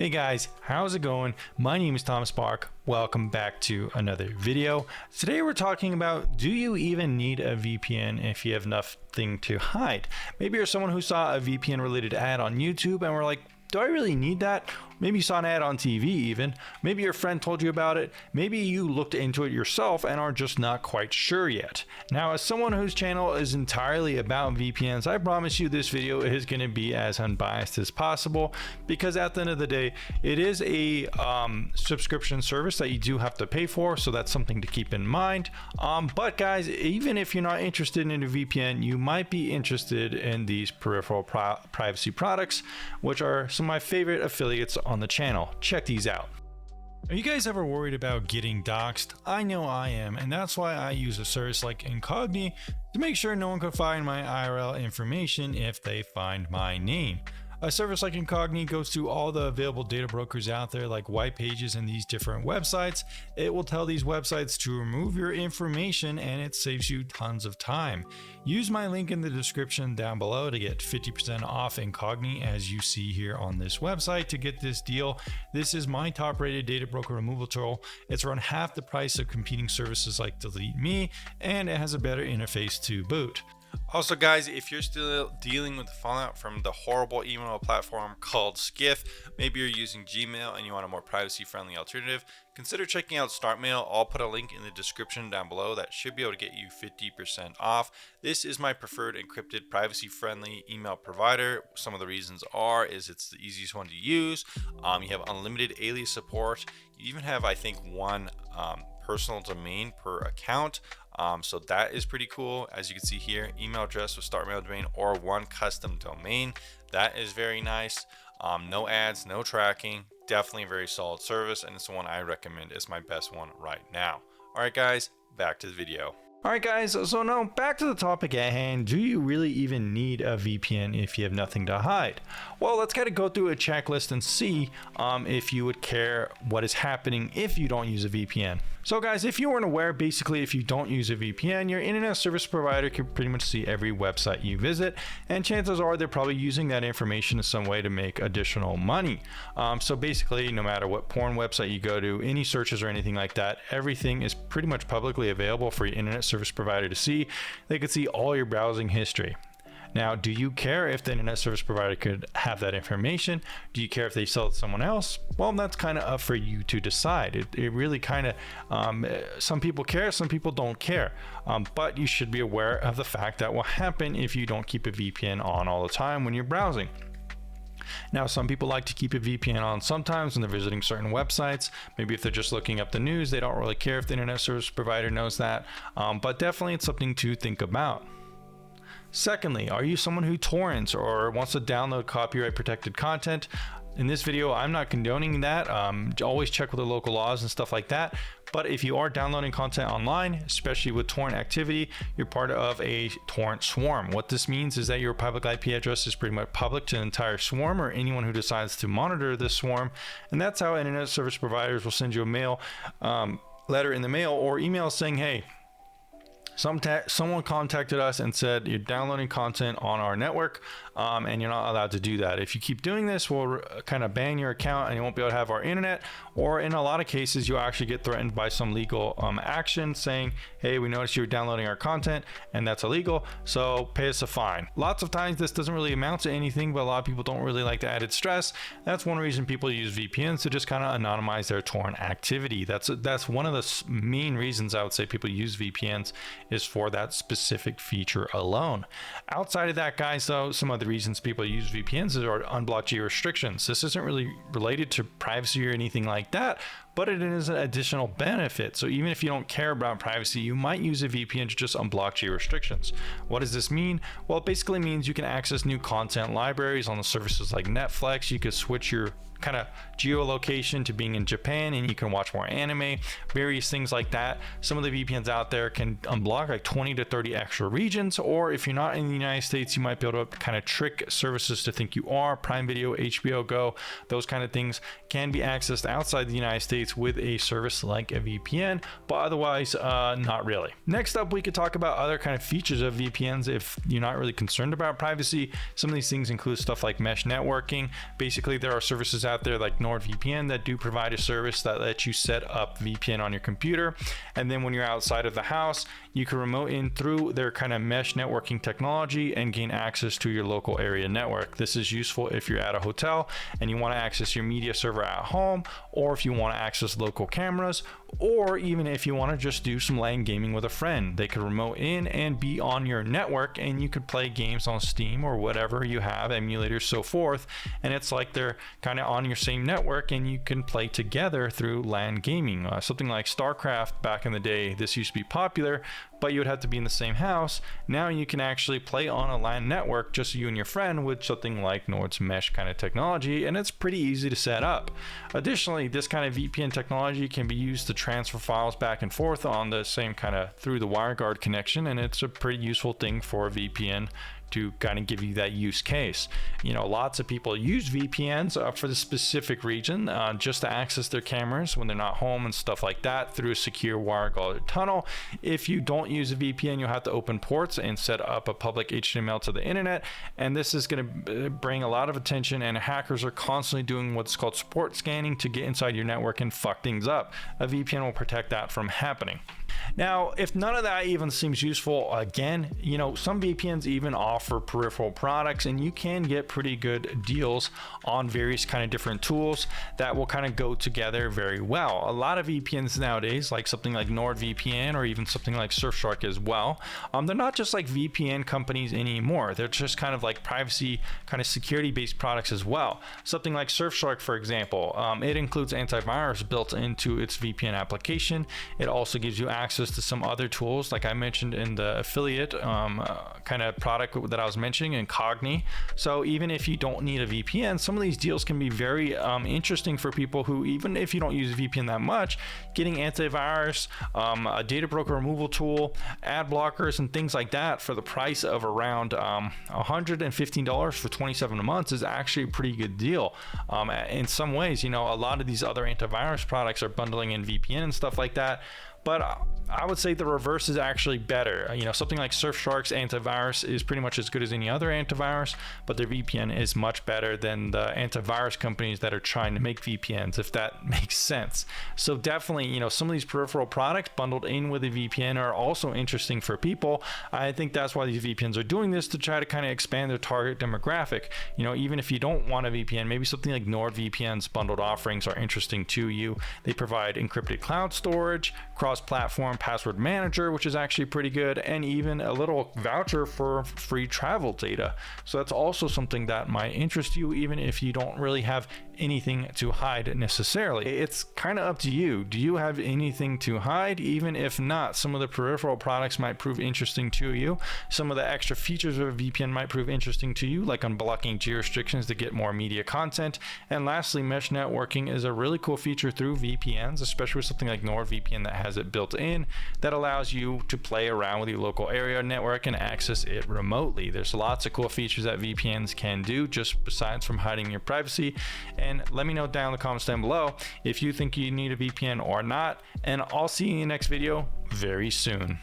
Hey guys, how's it going? My name is Thomas Park. Welcome back to another video. Today we're talking about, do you even need a VPN if you have nothing to hide? Maybe you're someone who saw a VPN related ad on YouTube and we're like, do I really need that? Maybe you saw an ad on TV even. Maybe your friend told you about it. Maybe you looked into it yourself and are just not quite sure yet. Now, as someone whose channel is entirely about VPNs, I promise you this video is going to be as unbiased as possible, because at the end of the day, it is a subscription service that you do have to pay for, so that's something to keep in mind. But guys, even if you're not interested in a VPN, you might be interested in these peripheral privacy products, which are some of my favorite affiliates on the channel. Check these out. Are you guys ever worried about getting doxxed? I know I am, and that's why I use a service like Incognito to make sure no one can find my IRL information if they find my name. A service like Incognito goes through all the available data brokers out there, like white pages and these different websites. It will tell these websites to remove your information, and it saves you tons of time. Use my link in the description down below to get 50% off Incognito, as you see here on this website, to get this deal. This is my top rated data broker removal tool. It's around half the price of competing services like Delete Me, and it has a better interface to boot. Also guys, if you're still dealing with the fallout from the horrible email platform called Skiff, maybe you're using Gmail and you want a more privacy friendly alternative, consider checking out StartMail. I'll put a link in the description down below that should be able to get you 50% off. This is my preferred encrypted privacy friendly email provider. Some of the reasons is it's the easiest one to use. You have unlimited alias support. You even have, I think, one personal domain per account. So that is pretty cool. As you can see here, email address with StartMail domain or one custom domain. That is very nice. No ads, no tracking. Definitely a very solid service, and it's the one I recommend as my best one right now. All right, guys, back to the video. All right, guys, so now back to the topic at hand. Do you really even need a VPN if you have nothing to hide? Well, let's kind of go through a checklist and see if you would care what is happening if you don't use a VPN. So guys, if you weren't aware, basically if you don't use a VPN, your internet service provider can pretty much see every website you visit, and chances are they're probably using that information in some way to make additional money. So basically, no matter what porn website you go to, any searches or anything like that, everything is pretty much publicly available for your internet service provider to see. They could see all your browsing history. Now, do you care if the internet service provider could have that information? Do you care if they sell it to someone else? Well, that's kind of up for you to decide. It really kind of, some people care, some people don't care. But you should be aware of the fact that what will happen if you don't keep a VPN on all the time when you're browsing. Now, some people like to keep a VPN on sometimes when they're visiting certain websites. Maybe if they're just looking up the news, they don't really care if the internet service provider knows that. But definitely it's something to think about. Secondly, are you someone who torrents or wants to download copyright protected content? In this video, I'm not condoning that. Always check with the local laws and stuff like that. But if you are downloading content online, especially with torrent activity, you're part of a torrent swarm. What this means is that your public IP address is pretty much public to an entire swarm or anyone who decides to monitor this swarm. And that's how internet service providers will send you a letter in the mail or email saying, hey, someone contacted us and said you're downloading content on our network, and you're not allowed to do that. If you keep doing this, we'll kind of ban your account and you won't be able to have our internet. Or in a lot of cases, you'll actually get threatened by some legal action saying, hey, we noticed you were downloading our content and that's illegal, so pay us a fine. Lots of times this doesn't really amount to anything, but a lot of people don't really like the added stress. That's one reason people use VPNs, to just kind of anonymize their torrent activity. That's one of the main reasons I would say people use VPNs, is for that specific feature alone. Outside of that, guys, though, some of the reasons people use VPNs are unblock geo restrictions. This isn't really related to privacy or anything like that, but it is an additional benefit. So even if you don't care about privacy, you might use a VPN to just unblock geo restrictions. What does this mean? Well, it basically means you can access new content libraries on the services like Netflix. You could switch your kind of geolocation to being in Japan and you can watch more anime, various things like that. Some of the VPNs out there can unblock like 20 to 30 extra regions, or if you're not in the United States, you might be able to kind of trick services to think you are. Prime Video, HBO Go, those kind of things can be accessed outside the United States with a service like a VPN, but otherwise not really. Next up, we could talk about other kind of features of VPNs if you're not really concerned about privacy. Some of these things include stuff like mesh networking. Basically, there are services out there like NordVPN that do provide a service that lets you set up VPN on your computer, and then when you're outside of the house, you can remote in through their kind of mesh networking technology and gain access to your local area network. This is useful if you're at a hotel and you want to access your media server at home, or if you want to access local cameras, or even if you want to just do some LAN gaming with a friend. They could remote in and be on your network, and you could play games on Steam or whatever you have, emulators, so forth, and it's like they're kind of on your same network and you can play together through LAN gaming. Something like StarCraft back in the day, this used to be popular, but you would have to be in the same house. Now you can actually play on a LAN network, just you and your friend, with something like Nord's mesh kind of technology, and it's pretty easy to set up. Additionally, this kind of VPN technology can be used to transfer files back and forth on the same kind of through the WireGuard connection, and it's a pretty useful thing for a VPN to kind of give you that use case. You know, lots of people use VPNs for the specific region, just to access their cameras when they're not home and stuff like that through a secure wire-guarded tunnel. If you don't use a VPN, you'll have to open ports and set up a public HTML to the internet, and this is going to bring a lot of attention, and hackers are constantly doing what's called support scanning to get inside your network and fuck things up. A VPN will protect that from happening. Now, if none of that even seems useful, again, you know, some VPNs even offer peripheral products, and you can get pretty good deals on various kind of different tools that will kind of go together very well. A lot of VPNs nowadays, like something like NordVPN or even something like Surfshark as well, they're not just like VPN companies anymore. They're just kind of like privacy, kind of security-based products as well. Something like Surfshark, for example, it includes antivirus built into its VPN application. It also gives you access to some other tools, like I mentioned in the affiliate kind of product that I was mentioning, Incognito. So even if you don't need a VPN, some of these deals can be very interesting for people who, even if you don't use a VPN that much, getting antivirus, a data broker removal tool, ad blockers, and things like that for the price of around $115 for 27 months is actually a pretty good deal. In some ways, you know, a lot of these other antivirus products are bundling in VPN and stuff like that, but I would say the reverse is actually better. You know, something like Surfshark's antivirus is pretty much as good as any other antivirus, but their VPN is much better than the antivirus companies that are trying to make VPNs, if that makes sense. So definitely, you know, some of these peripheral products bundled in with a VPN are also interesting for people. I think that's why these VPNs are doing this, to try to kind of expand their target demographic. You know, even if you don't want a VPN, maybe something like NordVPN's bundled offerings are interesting to you. They provide encrypted cloud storage, cross-platform password manager, which is actually pretty good, and even a little voucher for free travel data. So that's also something that might interest you, even if you don't really have anything to hide necessarily. It's kind of up to you. Do you have anything to hide? Even if not, some of the peripheral products might prove interesting to you. Some of the extra features of a VPN might prove interesting to you, like unblocking geo-restrictions to get more media content. And lastly, mesh networking is a really cool feature through VPNs, especially with something like NordVPN that has it built in, that allows you to play around with your local area network and access it remotely. There's lots of cool features that VPNs can do, just besides from hiding your privacy. And let me know down in the comments down below if you think you need a VPN or not, and I'll see you in the next video very soon.